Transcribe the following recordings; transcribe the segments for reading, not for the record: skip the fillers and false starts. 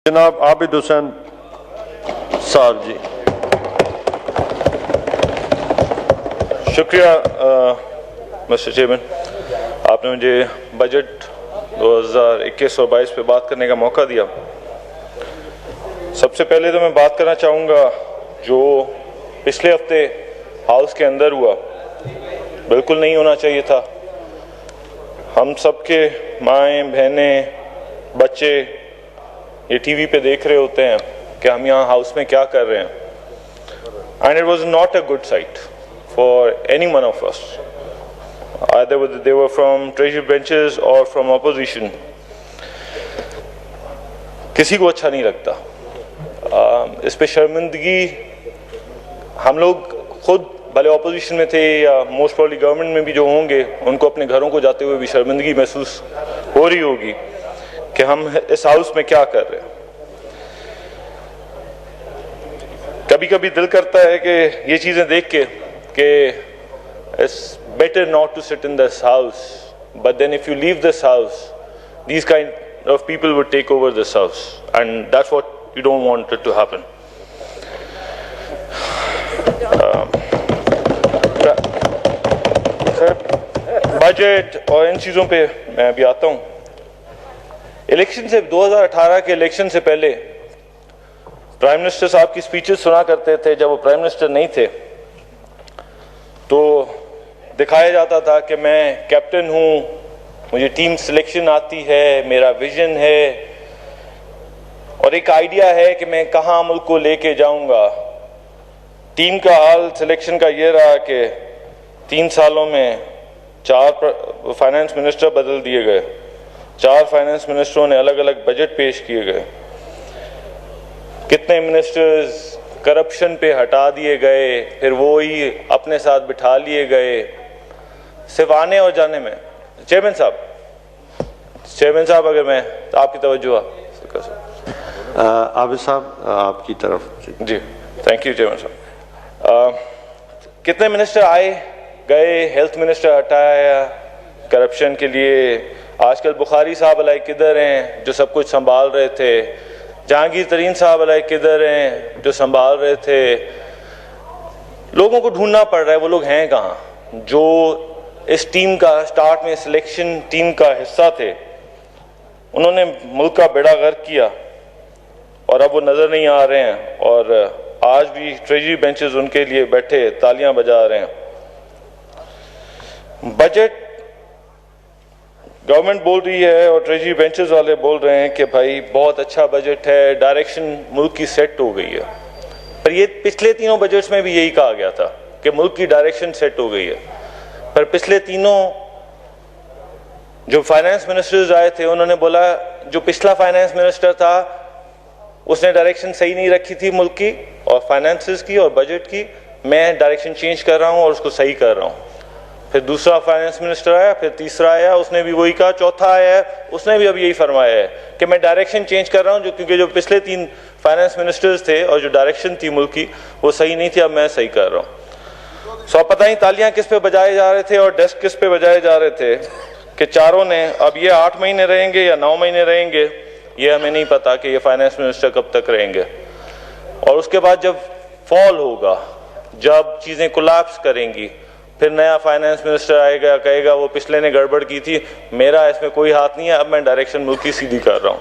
جناب عابد حسین صاحب جی. شکریہ مسٹر چیئرمین، آپ نے مجھے بجٹ 2021 اور 22 پہ بات کرنے کا موقع دیا. سب سے پہلے تو میں بات کرنا چاہوں گا جو پچھلے ہفتے ہاؤس کے اندر ہوا، بالکل نہیں ہونا چاہیے تھا. ہم سب کے مائیں بہنیں بچے یہ ٹی وی پہ دیکھ رہے ہوتے ہیں کہ ہم یہاں ہاؤس میں کیا کر رہے ہیں. And it was not a good sight for any one of us, either they were from treasury benches or from opposition. کسی کو اچھا نہیں لگتا. اس پہ شرمندگی ہم لوگ خود بھلے اپوزیشن میں تھے یا موسٹ پروبیبلی گورنمنٹ میں بھی جو ہوں گے ان کو اپنے گھروں کو جاتے ہوئے بھی شرمندگی محسوس ہو رہی ہوگی کہ ہم اس ہاؤس میں کیا کر رہے ہیں. کبھی کبھی دل کرتا ہے کہ یہ چیزیں دیکھ کے کہ it's better not to sit in this house, but then if you leave this house, these kind of people would take over this house, and that's what you don't want it to happen. Budget اور ان چیزوں پہ میں ابھی آتا ہوں. Election سے 2018 کے election سے پہلے پرائم منسٹر صاحب کی سپیچز سنا کرتے تھے. جب وہ پرائم منسٹر نہیں تھے تو دکھایا جاتا تھا کہ میں کیپٹن ہوں، مجھے ٹیم سلیکشن آتی ہے، میرا ویژن ہے اور ایک آئیڈیا ہے کہ میں کہاں ملک کو لے کے جاؤں گا. ٹیم کا حال سلیکشن کا یہ رہا کہ 3 سالوں میں 4 فائنانس منسٹر بدل دیے گئے، 4 فائنانس منسٹروں نے الگ الگ بجٹ پیش کیے گئے. کتنے منسٹرز کرپشن پہ ہٹا دیے گئے، پھر وہی اپنے ساتھ بٹھا لیے گئے. صرف آنے اور جانے میں چیئرمین صاحب اگر میں آپ کی توجہ عابد صاحب آپ کی طرف. جی تھینک یو چیئرمین صاحب. کتنے منسٹر آئے گئے، ہیلتھ منسٹر ہٹایا کرپشن کے لیے. آج کل بخاری صاحب علیہ کدھر ہیں جو سب کچھ سنبھال رہے تھے، جہانگیر ترین صاحب علیہ کدھر ہیں جو سنبھال رہے تھے. لوگوں کو ڈھونڈنا پڑ رہا ہے وہ لوگ ہیں کہاں جو اس ٹیم کا سٹارٹ میں سلیکشن ٹیم کا حصہ تھے. انہوں نے ملک کا بیڑا غرق کیا اور اب وہ نظر نہیں آ رہے ہیں اور آج بھی ٹریجری بینچز ان کے لیے بیٹھے تالیاں بجا رہے ہیں. بجٹ گورنمنٹ بول رہی ہے اور ٹریجری بینچز والے بول رہے ہیں کہ بھائی بہت اچھا بجٹ ہے، ڈائریکشن ملک کی سیٹ ہو گئی ہے. پر یہ پچھلے تینوں بجٹس میں بھی یہی کہا گیا تھا کہ ملک کی ڈائریکشن سیٹ ہو گئی ہے. پر پچھلے تینوں جو فائنانس منسٹرز آئے تھے انہوں نے بولا جو پچھلا فائنانس منسٹر تھا اس نے ڈائریکشن صحیح نہیں رکھی تھی ملک کی اور فائنانسز کی اور بجٹ کی، میں ڈائریکشن چینج کر رہا ہوں اور اس کو صحیح کر رہا ہوں. پھر دوسرا فائنانس منسٹر آیا، پھر تیسرا آیا، اس نے بھی وہی کہا. چوتھا آیا ہے، اس نے بھی اب یہی فرمایا ہے کہ میں ڈائریکشن چینج کر رہا ہوں کیونکہ جو پچھلے 3 فائنانس منسٹرز تھے اور جو ڈائریکشن تھی ملک کی وہ صحیح نہیں تھی، اب میں صحیح کر رہا ہوں. سو پتہ نہیں تالیاں کس پہ بجائے جا رہے تھے اور ڈیسک کس پہ بجائے جا رہے تھے کہ چاروں نے اب یہ 8 مہینے رہیں گے یا 9 مہینے رہیں گے یہ ہمیں نہیں پتا کہ یہ فائنانس منسٹر کب تک رہیں گے. اور اس کے بعد جب فال ہوگا، جب چیزیں کولیپس کریں گی، پھر نیا فائنانس منسٹر آئے گا کہے گا وہ پچھلے نے گڑبڑ کی تھی، میرا اس میں کوئی ہاتھ نہیں ہے، اب میں ڈائریکشن ملک کی سیدھی کر رہا ہوں.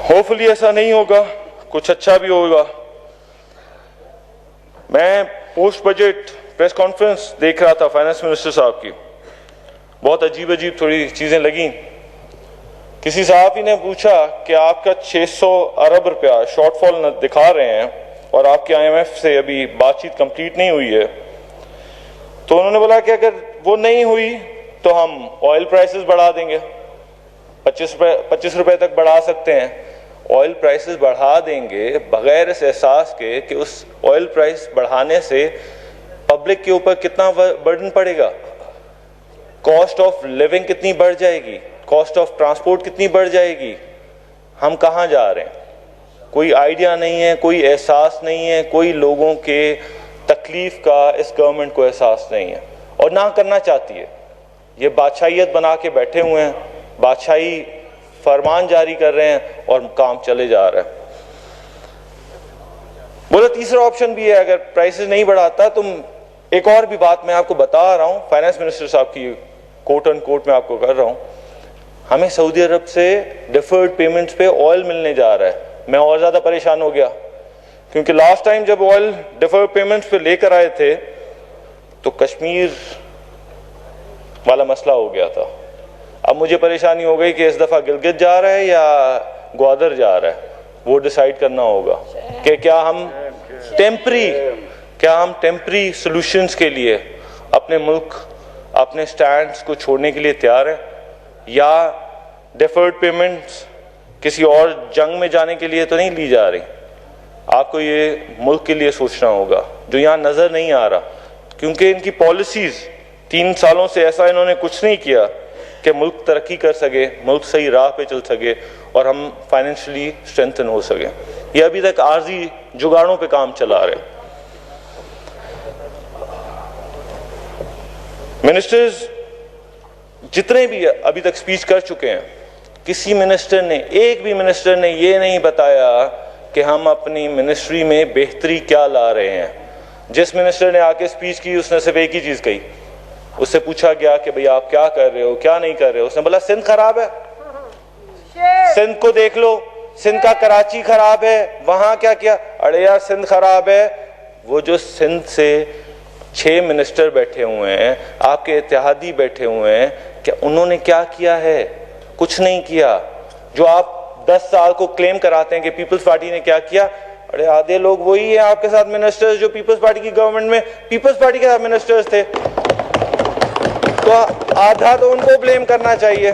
ہوپفلی ایسا نہیں ہوگا، کچھ اچھا بھی ہوگا. میں پوسٹ بجٹ پریس کانفرنس دیکھ رہا تھا فائنانس منسٹر صاحب کی، بہت عجیب تھوڑی چیزیں لگیں. کسی صحافی نے پوچھا کہ آپ کا 600 ارب روپیہ شارٹ فال دکھا رہے ہیں اور آپ کے IMF سے ابھی بات چیت کمپلیٹ نہیں ہوئی ہے. تو انہوں نے بولا کہ اگر وہ نہیں ہوئی تو ہم آئل پرائسز بڑھا دیں گے، 25 روپے تک بڑھا سکتے ہیں. آئل پرائسز بڑھا دیں گے بغیر اس احساس کے کہ اس آئل پرائس بڑھانے سے پبلک کے اوپر کتنا برڈن پڑے گا، کاسٹ آف لیونگ کتنی بڑھ جائے گی، کاسٹ آف ٹرانسپورٹ کتنی بڑھ جائے گی. ہم کہاں جا رہے ہیں؟ کوئی آئیڈیا نہیں ہے، کوئی احساس نہیں ہے، کوئی لوگوں کے تکلیف کا اس گورنمنٹ کو احساس نہیں ہے اور نہ کرنا چاہتی ہے. یہ بادشاہیت بنا کے بیٹھے ہوئے ہیں، بادشاہی فرمان جاری کر رہے ہیں اور کام چلے جا رہا ہے. بولا تیسرا آپشن بھی ہے, اگر پرائسز نہیں بڑھاتا تو ایک اور بھی بات میں آپ کو بتا رہا ہوں, فائنانس منسٹر صاحب کی کوٹ ان کوٹ میں آپ کو کر رہا ہوں, ہمیں سعودی عرب سے ڈیفرڈ پیمنٹس پہ آئل ملنے جا رہا ہے. میں اور زیادہ پریشان ہو گیا کیونکہ لاسٹ ٹائم جب آئل ڈیفرڈ پیمنٹس پہ لے کر آئے تھے تو کشمیر والا مسئلہ ہو گیا تھا. اب مجھے پریشانی ہو گئی کہ اس دفعہ گلگت جا رہا ہے یا گوادر جا رہا ہے, وہ ڈیسائیڈ کرنا ہوگا کہ کیا ہم ٹیمپری سولوشنز کے لیے اپنے ملک اپنے سٹینڈز کو چھوڑنے کے لیے تیار ہیں, یا ڈیفرڈ پیمنٹس کسی اور جنگ میں جانے کے لیے تو نہیں لی جا رہی. آپ کو یہ ملک کے لیے سوچنا ہوگا جو یہاں نظر نہیں آ رہا, کیونکہ ان کی پالیسیز 3 سالوں سے ایسا انہوں نے کچھ نہیں کیا کہ ملک ترقی کر سکے, ملک صحیح راہ پہ چل سکے اور ہم فائنینشلی اسٹرینتھن ہو سکیں. یہ ابھی تک عارضی جگاڑوں پہ کام چلا رہے. منسٹرز جتنے بھی ابھی تک سپیچ کر چکے ہیں, کسی منسٹر نے, ایک بھی منسٹر نے یہ نہیں بتایا کہ ہم اپنی منسٹری میں بہتری کیا لا رہے ہیں. جس منسٹر نے آ کے سپیچ کی اس نے صرف ایک ہی چیز کہی, اس سے پوچھا گیا کہ بھئی آپ کیا کر رہے ہو کیا نہیں کر رہے ہو, اس نے بولا سندھ خراب ہے, سندھ کو دیکھ لو, سندھ کا کراچی خراب ہے, وہاں کیا کیا. ارے یار سندھ خراب ہے, وہ جو سندھ سے 6 منسٹر بیٹھے ہوئے ہیں, آپ کے اتحادی بیٹھے ہوئے ہیں, کہ انہوں نے کیا کیا ہے؟ کچھ نہیں کیا. جو آپ 10 سال کو کلیم کراتے ہیں کہ پیپلز پارٹی نے کیا کیا, ارے آدھے لوگ وہی ہیں آپ کے ساتھ منسٹرز جو پیپلز پارٹی کی گورنمنٹ میں پیپلز پارٹی کے ساتھ منسٹرز تھے, تو آدھا تو ان کو بلیم کرنا چاہیے.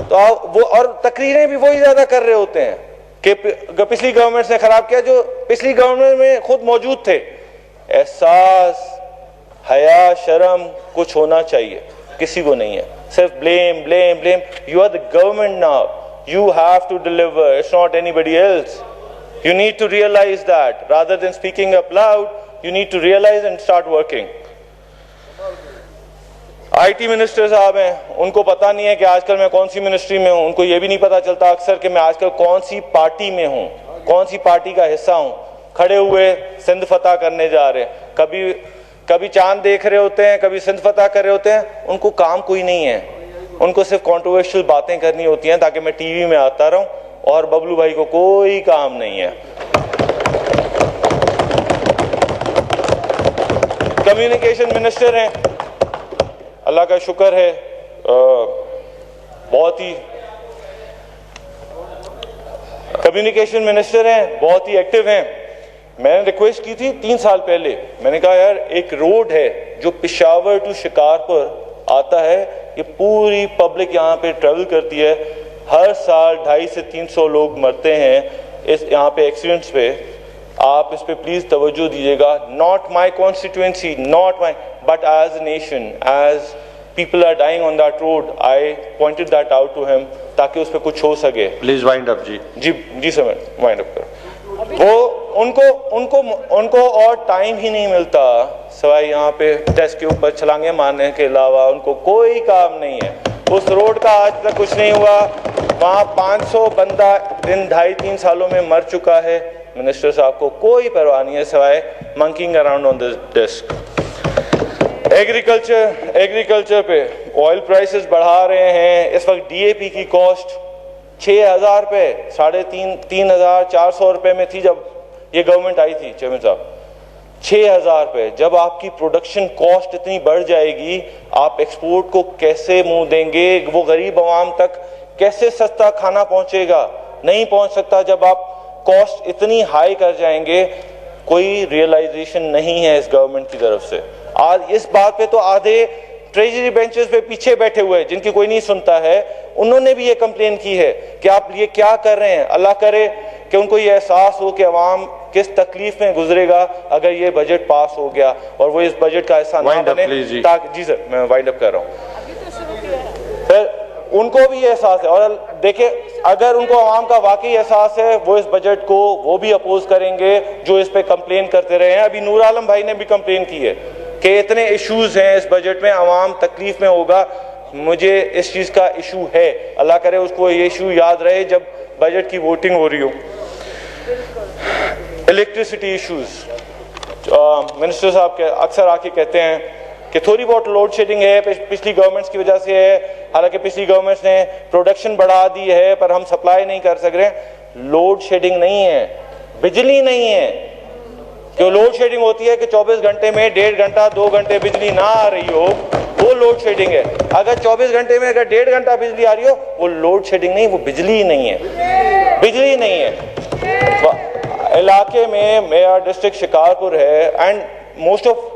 تو وہ اور تقریریں بھی وہی زیادہ کر رہے ہوتے ہیں کہ پچھلی گورنمنٹ نے خراب کیا, جو پچھلی گورنمنٹ میں خود موجود تھے. احساس حیا شرم کچھ ہونا چاہیے, کسی کو نہیں ہے, صرف blame. You are the government now. You have to deliver. It's not anybody else. You need to realize that. Rather than speaking up loud, you need to realize and start working. IT minister صاحب ہیں, ان کو پتہ نہیں ہے کہ آج کل میں کون سی منسٹری میں ہوں. ان کو یہ بھی نہیں پتہ چلتا اکثر کہ میں آج کل کون سی پارٹی میں ہوں, کون سی پارٹی کا حصہ ہوں. کھڑے ہوئے سندھ فتح کرنے جا رہے ہیں, کبھی چاند دیکھ رہے ہوتے ہیں, کبھی سندھ فتح کر رہے ہوتے ہیں. ان کو کام کوئی نہیں ہے, ان کو صرف کنٹروورشل باتیں کرنی ہوتی ہیں تاکہ میں ٹی وی میں آتا رہوں, اور ببلو بھائی کو کوئی کام نہیں ہے. کمیونیکیشن منسٹر ہیں, اللہ کا شکر ہے بہت ہی کمیونیکیشن منسٹر ہیں, بہت ہی ایکٹیو ہیں. میں نے ریکویسٹ کی تھی 3 سال پہلے, میں نے کہا یار ایک روڈ ہے جو پشاور ٹو شکارپور آتا ہے, یہ پوری پبلک یہاں پہ ٹریول کرتی ہے, ہر سال 250 سے 300 لوگ مرتے ہیں اس یہاں پہ ایکسیڈنٹس پہ. آپ اس پہ پلیز توجہ دیجیے گا. Not my constituency, not my, but as a nation, as people are dying on that road, I pointed that out to him تاکہ اس پہ کچھ ہو سکے. پلیز وائنڈ اپ. جی سر, میں وائنڈ اپ کروں. وہ ان کو اور ٹائم ہی نہیں ملتا سوائے یہاں پہ ڈیسک کے اوپر چھلانگیں مارنے کے علاوہ ان کو کوئی کام نہیں ہے. اس روڈ کا آج تک کچھ نہیں ہوا, وہاں 500 بندہ ان 2.5-3 سالوں میں مر چکا ہے. منسٹر صاحب کو کوئی پرواہ نہیں ہے سوائے monkeying around on this desk. Agriculture پہ آئل پرائسز بڑھا رہے ہیں. اس وقت ڈی اے پی کی کاسٹ 6,000 روپے, 3,400 روپے میں تھی جب یہ گورنمنٹ آئی تھی. چیئرمین صاحب 6,000 روپے. جب آپ کی پروڈکشن کاسٹ اتنی بڑھ جائے گی, آپ ایکسپورٹ کو کیسے منہ دیں گے؟ وہ غریب عوام تک کیسے سستا کھانا پہنچے گا؟ نہیں پہنچ سکتا جب آپ کاسٹ اتنی ہائی کر جائیں گے. کوئی ریئلائزیشن نہیں ہے اس گورنمنٹ کی طرف سے. آج اس بات پہ تو آدھے ٹریجری بینچز پہ پیچھے بیٹھے ہوئے جن کی کوئی نہیں سنتا ہے, انہوں نے بھی یہ کمپلین کی ہے کہ آپ یہ کیا کر رہے ہیں. اللہ کرے کہ ان کو یہ احساس ہو کہ عوام کس تکلیف میں گزرے گا اگر یہ بجٹ پاس ہو گیا اور وہ اس بجٹ کا حصہ نہ بنے. جی سر, میں وائنڈ اپ کر رہا ہوں. پھر ان کو بھی یہ احساس ہے, اور دیکھیں اگر ان کو عوام کا واقعی احساس ہے وہ اس بجٹ کو وہ بھی اپوز کریں گے جو اس پہ کمپلین کرتے رہے ہیں. ابھی نور عالم بھائی نے بھی کمپلین کی ہے کہ اتنے ایشوز ہیں اس بجٹ میں, عوام تکلیف میں ہوگا. مجھے اس چیز کا ایشو ہے, اللہ کرے اس کو یہ ایشو یاد رہے جب بجٹ کی ووٹنگ ہو رہی ہو. الیکٹریسٹی ایشوز, منسٹر صاحب اکثر آ کے کہتے ہیں کہ تھوڑی بہت لوڈ شیڈنگ ہے, پچھلی گورنمنٹس کی وجہ سے ہے, حالانکہ پچھلی گورنمنٹس نے پروڈکشن بڑھا دی ہے پر ہم سپلائی نہیں کر سک رہے. لوڈ شیڈنگ نہیں ہے, بجلی نہیں ہے. کہ لوڈ شیڈنگ ہوتی ہے کہ 24 گھنٹے میں 1.5 گھنٹہ 2 گھنٹے بجلی نہ آ رہی ہو, وہ لوڈ شیڈنگ ہے. اگر 24 گھنٹے میں اگر 1.5 گھنٹہ بجلی آ رہی ہو, وہ لوڈ شیڈنگ نہیں, وہ بجلی ہی نہیں ہے, بجلی نہیں ہے. علاقے میں میرا ڈسٹرکٹ شکارپور ہے, and most of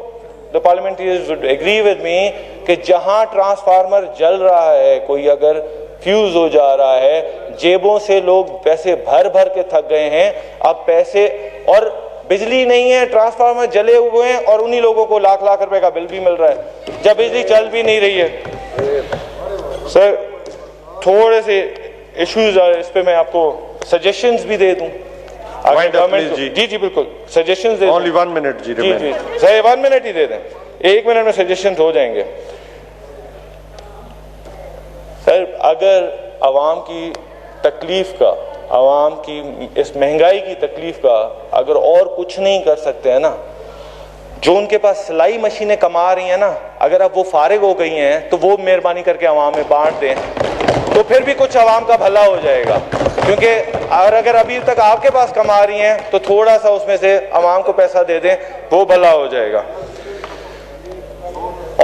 the parliamentarians would agree with me کہ جہاں ٹرانسفارمر جل رہا ہے, کوئی اگر فیوز ہو جا رہا ہے, جیبوں سے لوگ پیسے بھر بھر کے تھک گئے ہیں. اب پیسے اور بجلی نہیں ہے, ٹرانسفارمر جلے ہوئے ہیں, اور انہی لوگوں کو لاکھ لاکھ روپے کا بل بھی مل رہا ہے جب بجلی چل بھی نہیں رہی ہے. سر تھوڑے سے ایشوز اس پہ میں آپ کو سجیشنز بھی دے دوں. جی جی بالکل سجیشنز دے دیں. Only 1 minute جی جی جی سر 1 منٹ ہی دے دیں, 1 منٹ میں سجیشنز ہو جائیں گے. سر اگر عوام کی تکلیف کا, عوام کی اس مہنگائی کی تکلیف کا اگر اور کچھ نہیں کر سکتے ہیں نا, جو ان کے پاس سلائی مشینیں کما رہی ہیں نا, اگر اب وہ فارغ ہو گئی ہیں تو وہ مہربانی کر کے عوام میں بانٹ دیں, تو پھر بھی کچھ عوام کا بھلا ہو جائے گا. کیونکہ اگر ابھی تک آپ کے پاس کما رہی ہیں تو تھوڑا سا اس میں سے عوام کو پیسہ دے دیں, وہ بھلا ہو جائے گا.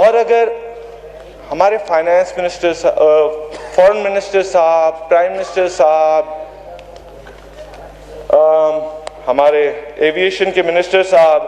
اور اگر ہمارے فائنانس منسٹر, فورن منسٹر صاحب, پرائم منسٹر صاحب, ہمارے ایویشن کے منسٹر صاحب